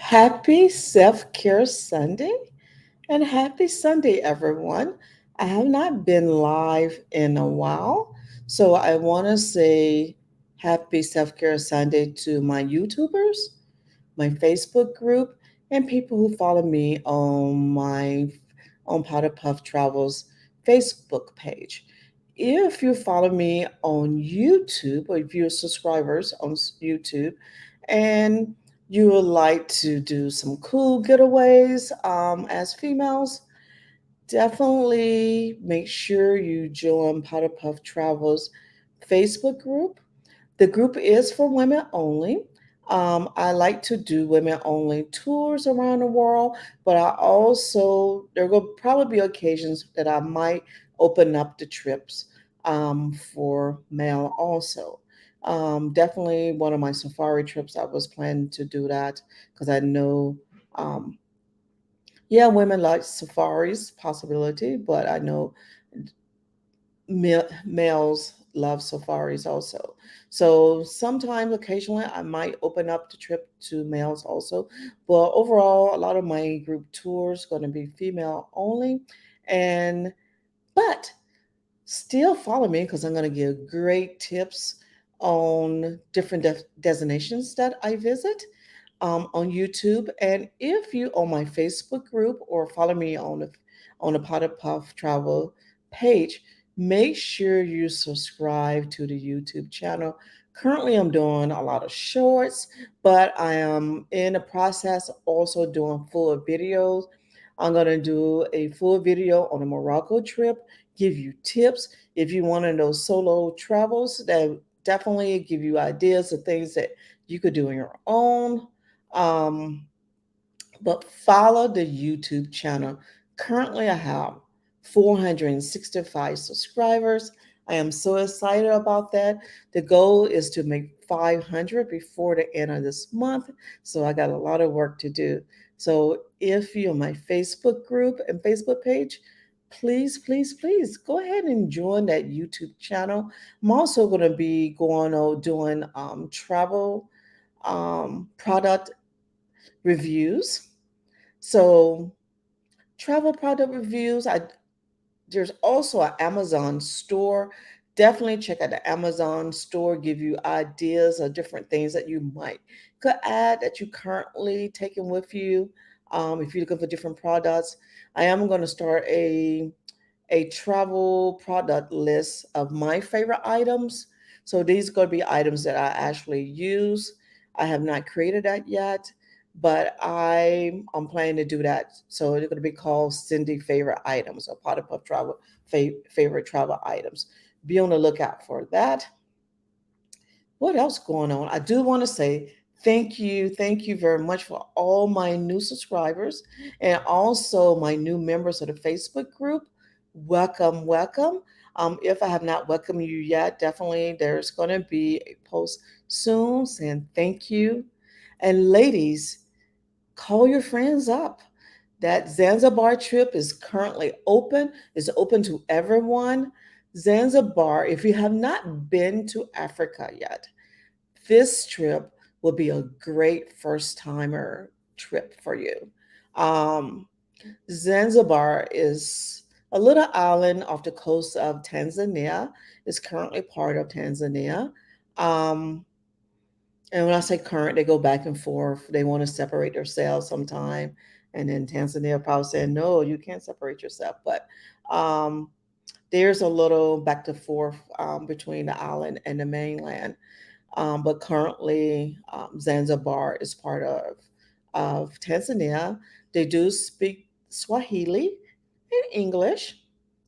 Happy Self Care Sunday and happy Sunday, everyone. I have not been live in a while, so I want to say happy Self Care Sunday to my YouTubers, my Facebook group, and people who follow me on my on Powder Puff Travels Facebook page. If you follow me on YouTube, or if you're subscribers on YouTube, and you would like to do some cool getaways as females, definitely make sure you join Powder Puff Travels Facebook group. The group is for women only. I like to do women only tours around the world, but there will probably be occasions that I might open up the trips for male also. Definitely one of my safari trips, I was planning to do that because I know, um, yeah, women like safaris, possibility, but I know males love safaris also. So sometimes, occasionally, I might open up the trip to males also. But overall, a lot of my group tours going to be female only, and but still follow me because I'm going to give great tips on different destinations that I visit on YouTube. And if you on my Facebook group or follow me on the Pot of Puff Travel page, make sure you subscribe to the YouTube channel. Currently, I'm doing a lot of shorts, but I am in the process also doing full videos. I'm going to do a full video on a Morocco trip, give you tips. If you want to know solo travels, that definitely give you ideas of things that you could do on your own. um, but follow the YouTube channel. Currently, I have 465 subscribers. I am so excited about that. The goal is to make 500 before the end of this month. So I got a lot of work to do. So if you're on my Facebook group and Facebook page, please, please, please go ahead and join that YouTube channel. I'm also going to be going on doing travel product reviews. So travel product reviews. There's also an Amazon store. Definitely check out the Amazon store. Give you ideas of different things that you might could add that you currently taking with you. If you're looking for different products, I am going to start a travel product list of my favorite items. So these are going to be items that I actually use. I have not created that yet, but I'm planning to do that. So it's going to be called Cindy Favorite Items or Pot of Puff Travel Favorite Travel Items. Be on the lookout for that. What else going on? I do want to say thank you very much for all my new subscribers and also my new members of the Facebook group. Welcome, welcome. If I have not welcomed you yet, definitely there's going to be a post soon saying thank you. And ladies, call your friends up. That Zanzibar trip is currently open. It's open to everyone. Zanzibar, if you have not been to Africa yet, this trip will be a great first timer trip for you. Um, Zanzibar is a little island off the coast of Tanzania. It's currently part of Tanzania. Um, and when I say current, they go back and forth. They want to separate themselves sometime. And then Tanzania probably saying, no, you can't separate yourself. But um, there's a little back and forth between the island and the mainland. But currently, Zanzibar is part of Tanzania. They do speak Swahili and English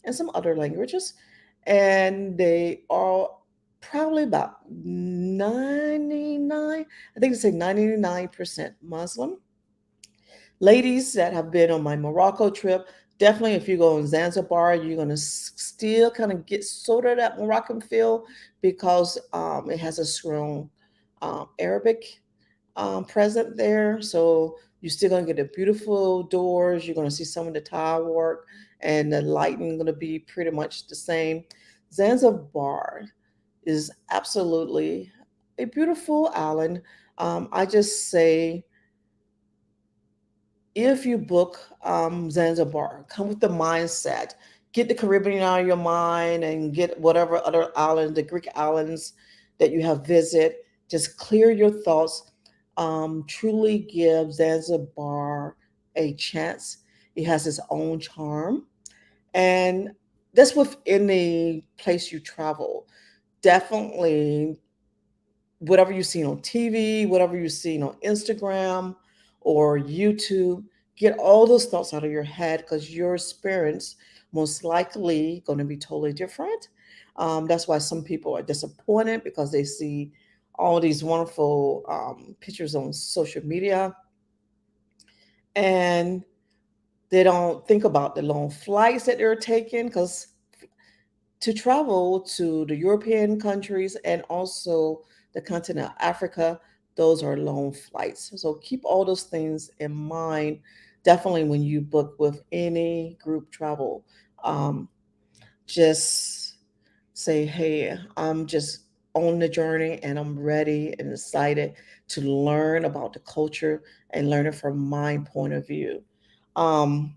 and some other languages, and they are probably about 99, I think they say 99% Muslim. Ladies that have been on my Morocco trip, definitely if you go in Zanzibar, you're going to still kind of get sort of that Moroccan feel because it has a strong Arabic present there. So you're still going to get the beautiful doors. You're going to see some of the tile work and the lighting going to be pretty much the same. Zanzibar is absolutely a beautiful island. I just say if you book Zanzibar, come with the mindset, get the Caribbean out of your mind and get whatever other island, the Greek islands that you have visit. Just clear your thoughts. Truly give Zanzibar a chance. It has its own charm, and that's with any place you travel. Definitely whatever you've seen on TV, whatever you've seen on Instagram or YouTube, get all those thoughts out of your head because your experience most likely going to be totally different. That's why some people are disappointed because they see all these wonderful pictures on social media and they don't think about the long flights that they're taking because to travel to the European countries and also the continent of Africa, those are long flights. So keep all those things in mind, definitely when you book with any group travel. Um, just say, hey, I'm just on the journey and I'm ready and excited to learn about the culture and learn it from my point of view. Um,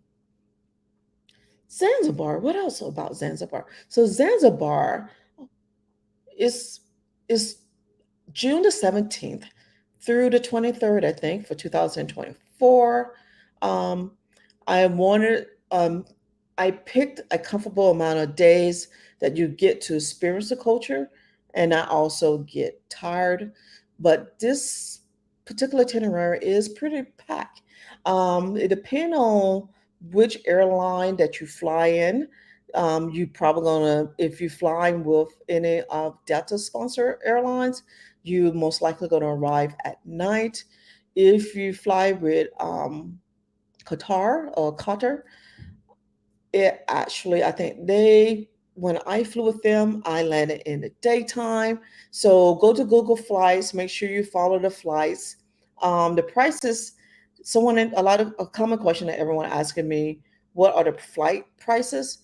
Zanzibar, what else about Zanzibar? So Zanzibar is is June the 17th through the 23rd, I think, for 2024. Um, I wanted, I picked a comfortable amount of days that you get to experience the culture and I also get tired. But this particular itinerary is pretty packed. It depends on which airline that you fly in. You probably gonna, if you fly with any of Delta sponsor airlines, you most likely gonna arrive at night. If you fly with Qatar or Qatar, it actually, I think they, when I flew with them, I landed in the daytime. So go to Google Flights, make sure you follow the flights. The prices, a lot of a common question that everyone asking me, what are the flight prices?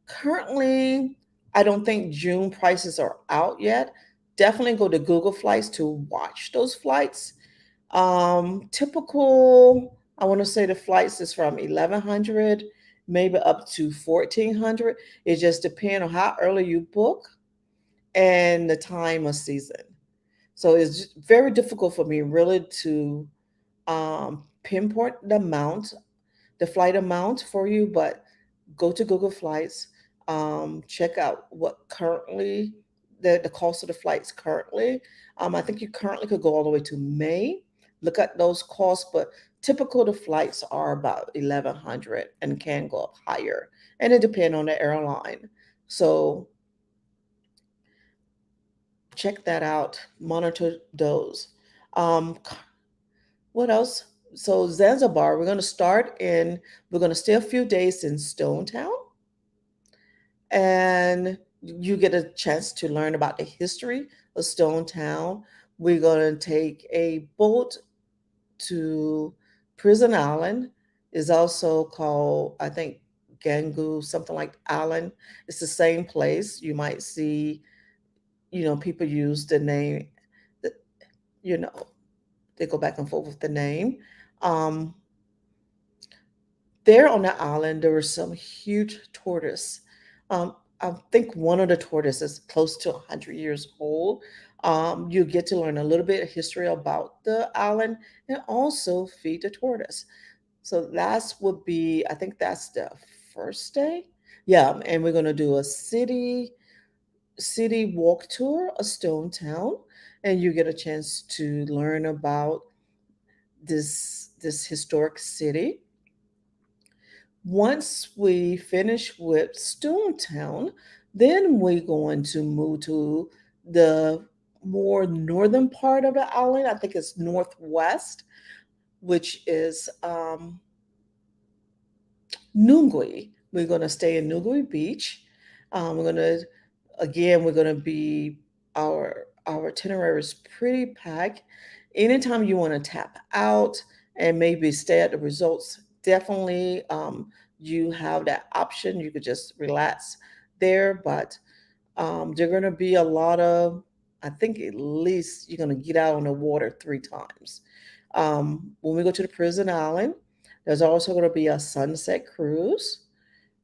Currently, I don't think June prices are out yet. Definitely go to Google Flights to watch those flights. Typical, I want to say the flights is from 1100 maybe up to 1400. It just depends on how early you book and the time of season. So it's very difficult for me really to pinpoint the flight amount for you, but go to Google Flights, check out what currently the cost of the flights currently. I think you currently could go all the way to May. Look at those costs, but typical the flights are about 1100 and can go up higher, and it depends on the airline. So check that out. Monitor those. Um, what else? So Zanzibar, we're going to stay a few days in Stone Town and you get a chance to learn about the history of Stone Town. We're going to take a boat to Prison Island. Is also called, I think, Gangu, something like Island. It's the same place. You might see, people use the name, the- you know, they go back and forth with the name. Um, There on the island, there were some huge tortoise. I think one of the tortoises is close to 100 years old. You get to learn a little bit of history about the island and also feed the tortoise. So that's would be, I think that's the first day. Yeah, and we're gonna do a city walk tour of Stone Town, and you get a chance to learn about this historic city. Once we finish with Town, then we're going to move to the more northern part of the island. I think it's northwest, which is Nungui. We're going to stay in Nungui Beach. We're going to, again, we're going to be, our itinerary is pretty packed. Anytime you want to tap out and maybe stay at the resorts, definitely you have that option. You could just relax there, but there are going to be a lot of, I think at least you're going to get out on the water 3 times. When we go to the prison island, There's also going to be a sunset cruise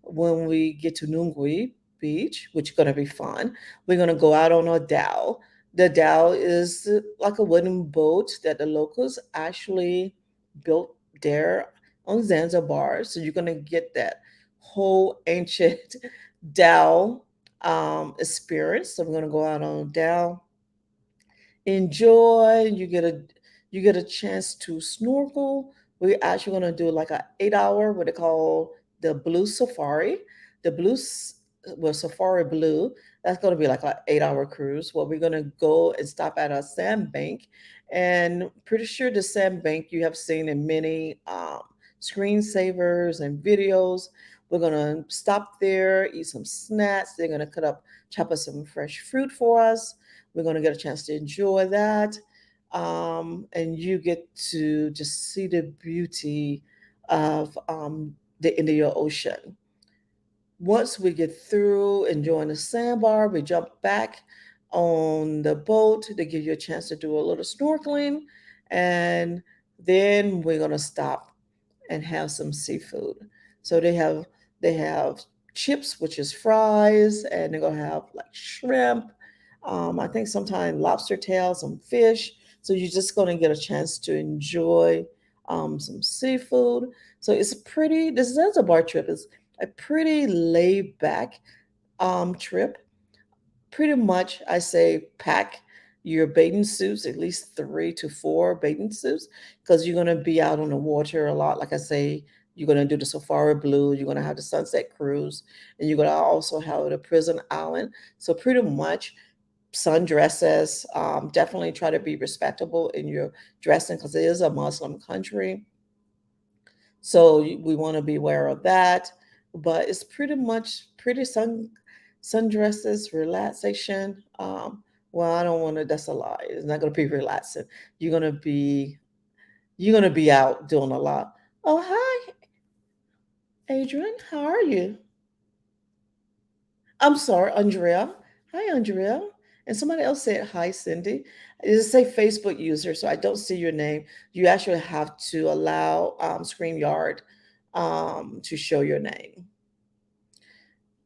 when we get to Nungui Beach, which is going to be fun. We're going to go out on a dhow. The dhow is like a wooden boat that the locals actually built there on Zanzibar. So you're going to get that whole ancient dhow experience. So we're going to go out on a dhow, enjoy. You get a chance to snorkel. We're actually going to do like a 8 hour, what they call the blue safari. The blue well, safari blue, that's going to be like an 8 hour cruise where we're going to go and stop at a sandbank. And pretty sure the sandbank you have seen in many screensavers and videos. We're going to stop there, eat some snacks. They're going to chop up some fresh fruit for us. We're going to get a chance to enjoy that. And you get to just see the beauty of the Indian Ocean. Once we get through enjoying the sandbar, we jump back on the boat to give you a chance to do a little snorkeling. And then we're going to stop and have some seafood. So they have chips, which is fries, and they're gonna have like shrimp. I think sometimes lobster tail, some fish. So you're just gonna get a chance to enjoy some seafood. So it's a pretty. This Zanzibar trip is a pretty laid back trip. Pretty much, I say pack your bathing suits, at least 3 to 4 bathing suits, because you're going to be out on the water a lot. Like I say, you're going to do the Safari Blue, you're going to have the Sunset Cruise, and you're going to also have the Prison Island. So, pretty much, sundresses. Definitely try to be respectable in your dressing because it is a Muslim country. So we want to be aware of that. But it's pretty much pretty sundresses, relaxation. Well, I don't want to. That's a lie. It's not going to be relaxing. You're gonna be you're gonna be out doing a lot. Oh, hi, Adrian. How are you? I'm sorry, Andrea. Hi, Andrea. And somebody else said hi, Cindy. It does say Facebook user, so I don't see your name. You actually have to allow StreamYard to show your name.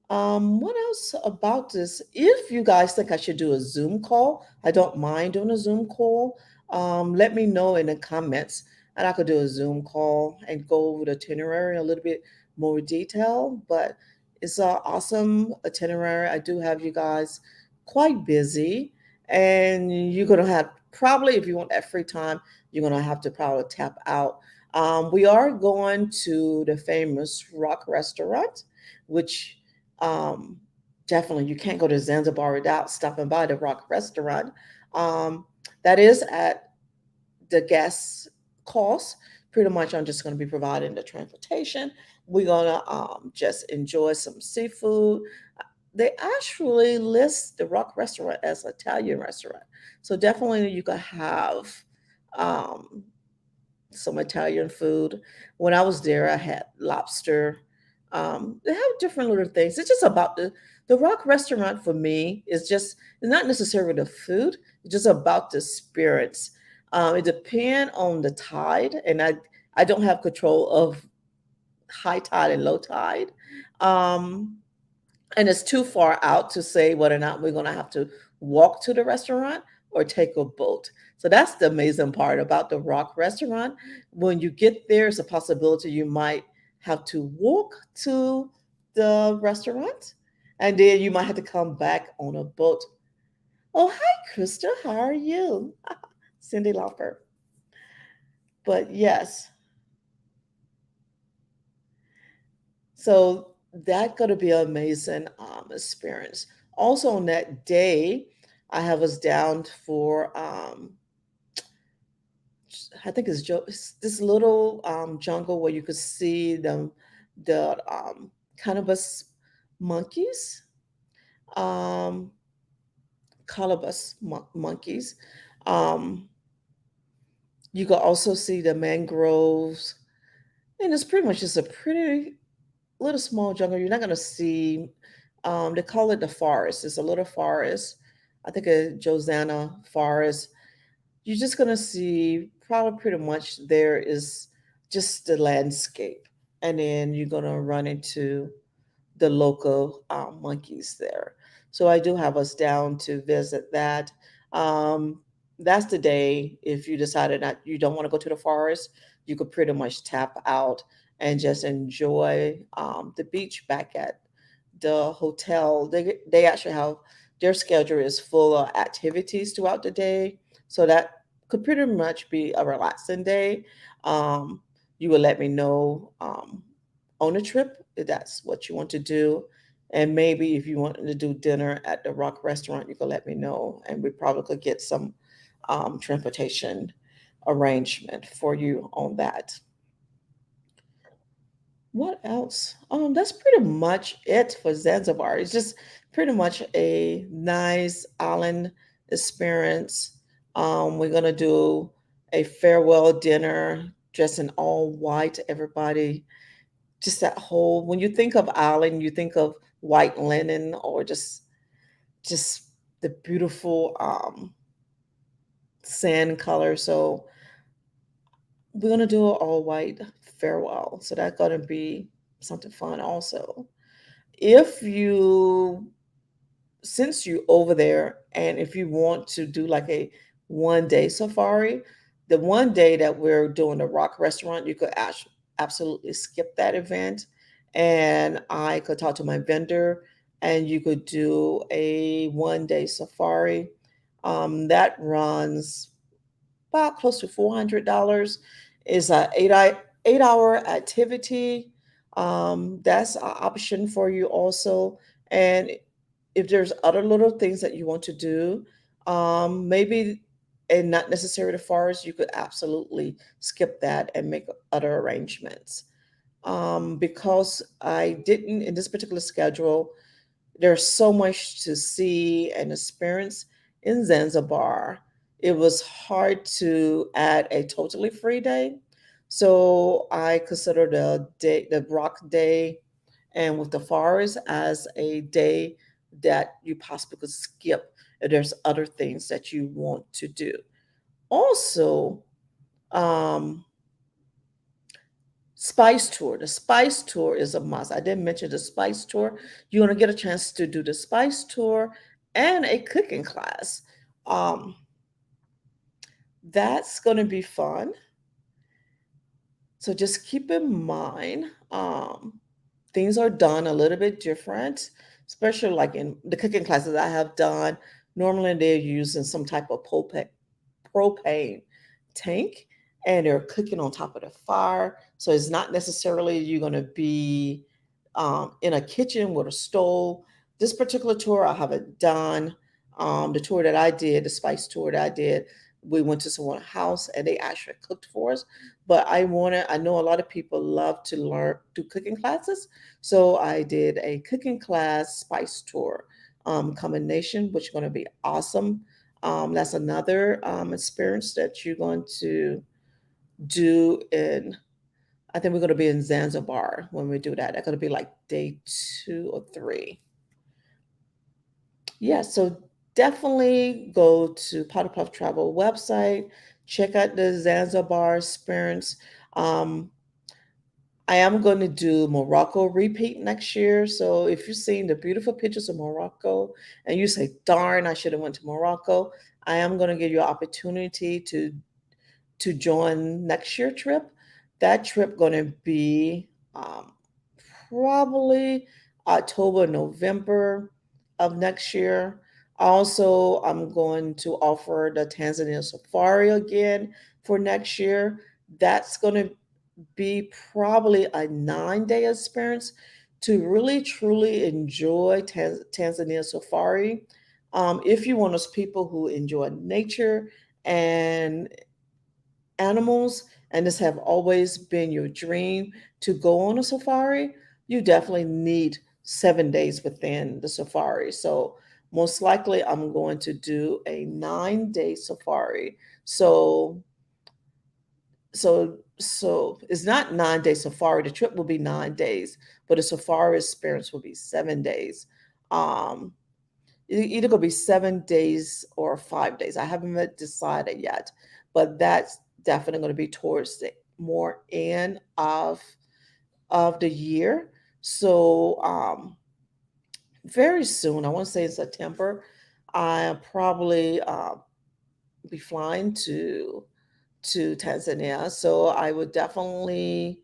What else about this? If you guys think I should do a Zoom call, I don't mind doing a Zoom call. Let me know in the comments, and I could do a Zoom call and go over the itinerary in a little bit more detail. But it's an awesome itinerary. I do have you guys quite busy, and you're gonna have probably, if you want that free time, you're gonna have to probably tap out. We are going to the famous Rock Restaurant, which um, definitely, you can't go to Zanzibar without stopping by the Rock Restaurant. Um, that is at the guest cost. Pretty much, I'm just going to be providing the transportation. We're going to just enjoy some seafood. They actually list the Rock Restaurant as an Italian restaurant. So definitely, you could have um, some Italian food. When I was there, I had lobster. They have different little things. It's just about the Rock Restaurant for me is just it's not necessarily the food. It's just about the spirits. It depends on the tide, and I don't have control of high tide and low tide. Um, and it's too far out to say whether or not we're going to have to walk to the restaurant or take a boat. So that's the amazing part about the Rock Restaurant. When you get there, it's a possibility you might have to walk to the restaurant, and then you might have to come back on a boat. Oh, hi, Krista. How are you? Cindy Lauper. But yes, so that's going to be an amazing experience. Also, on that day, I have us down for I think it's this little jungle where you could see the cannabis monkeys, um, monkeys. Um, you could also see the mangroves, and it's pretty much just a pretty little small jungle. You're not going to see. They call it the forest. It's a little forest. I think a Josana forest. You're just going to see probably pretty much there is just the landscape. And then you're going to run into the local monkeys there. So I do have us down to visit that. Um, that's the day. If you decided that you don't want to go to the forest, you could pretty much tap out and just enjoy the beach back at the hotel. They actually have their schedule is full of activities throughout the day, so that could pretty much be a relaxing day. Um, you will let me know on a trip if that's what you want to do. And maybe if you want to do dinner at the Rock restaurant, you can let me know, and we probably could get some transportation arrangement for you on that. What else? That's pretty much it for Zanzibar. It's just pretty much a nice island experience. We're gonna do a farewell dinner, dressed in all white. Everybody, just that whole. When you think of island, you think of white linen or just the beautiful sand color. So we're gonna do an all white farewell. So that's gonna be something fun also. If you since you over there and if you want to do like a 1 day safari, the 1 day that we're doing the rock restaurant, you could absolutely skip that event, and I could talk to my vendor and you could do a 1 day safari that runs about close to $400. Is a 8 hour activity. That's an option for you also. And if there's other little things that you want to do, maybe and not necessarily the forest, you could absolutely skip that and make other arrangements. Because I didn't in this particular schedule, there's so much to see and experience in Zanzibar. It was hard to add a totally free day. So I consider the Rock Day and with the forest as a day that you possibly could skip if there's other things that you want to do. Also, um, Spice Tour. The Spice Tour is a must. I didn't mention the Spice Tour. You're going to get a chance to do the Spice Tour and a cooking class. Um, that's going to be fun. So just keep in mind, things are done a little bit different, especially like in the cooking classes I have done. Normally, they're using some type of propane tank and they're cooking on top of the fire. So it's not necessarily you're going to be in a kitchen with a stove. This particular tour I haven't done. The tour that I did, the spice tour that I did, we went to someone's house and they actually cooked for us. But I know a lot of people love to learn, do cooking classes. So I did a cooking class spice tour combination, which is going to be awesome. That's another experience that you're going to do in, I think we're going to be in Zanzibar when we do that. That's going to be like day 2 or 3. Yeah, so definitely go to Powder Puff Travel website, check out the Zanzibar experience. Um, I am going to do Morocco repeat next year. So if you've seen the beautiful pictures of Morocco and you say, darn, I should have went to Morocco, I am going to give you an opportunity to join next year trip. That trip going to be probably October, November of next year. Also, I'm going to offer the Tanzania Safari again for next year. That's going to be probably a 9 day experience to really truly enjoy Tanzania Safari. If you're one of those people who enjoy nature and animals, and this have always been your dream to go on a safari, you definitely need 7 days within the safari. So most likely I'm going to do a 9 day safari. So it's not 9 day safari. The trip will be 9 days, but the safari experience will be 7 days. Um, either going to be 7 days or 5 days. I haven't decided yet, but that's definitely going to be towards more end of the year. So very soon, I want to say in September, I'll probably be flying to Tanzania. So I would definitely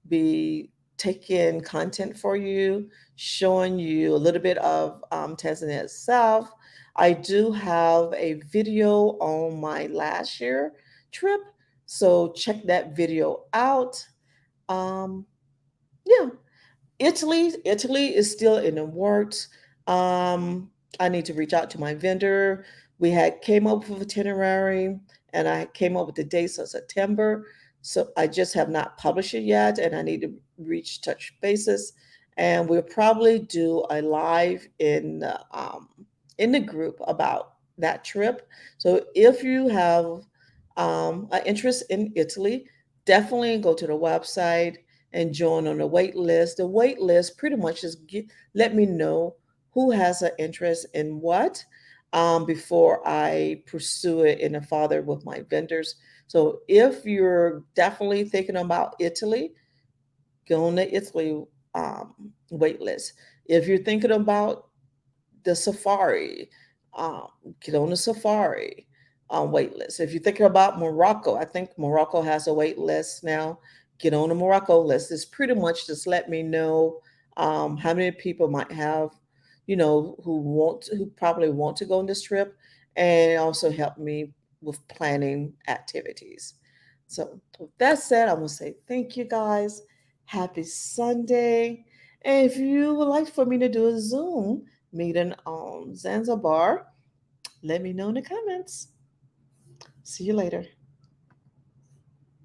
be taking content for you, showing you a little bit of Tanzania itself. I do have a video on my last year trip, so check that video out. Um, yeah, Italy is still in the works. Um, I need to reach out to my vendor. We had came up with itinerary, and I came up with the dates of September. So I just have not published it yet, and I need to reach touch bases. And we'll probably do a live in the group about that trip. So if you have an interest in Italy, definitely go to the website and join on the wait list. The wait list pretty much just let me know who has an interest in what before I pursue it in a further with my vendors. So if you're definitely thinking about Italy, go on the Italy wait list. If you're thinking about the safari. Um, get on the safari wait list. If you're thinking about Morocco, I think Morocco has a wait list now. Get on the Morocco list. It's pretty much just let me know how many people might have, who probably want to go on this trip, and also help me with planning activities. So with that said, I want to say thank you guys. Happy Sunday. And if you would like for me to do a Zoom meeting on Zanzibar, let me know in the comments. See you later.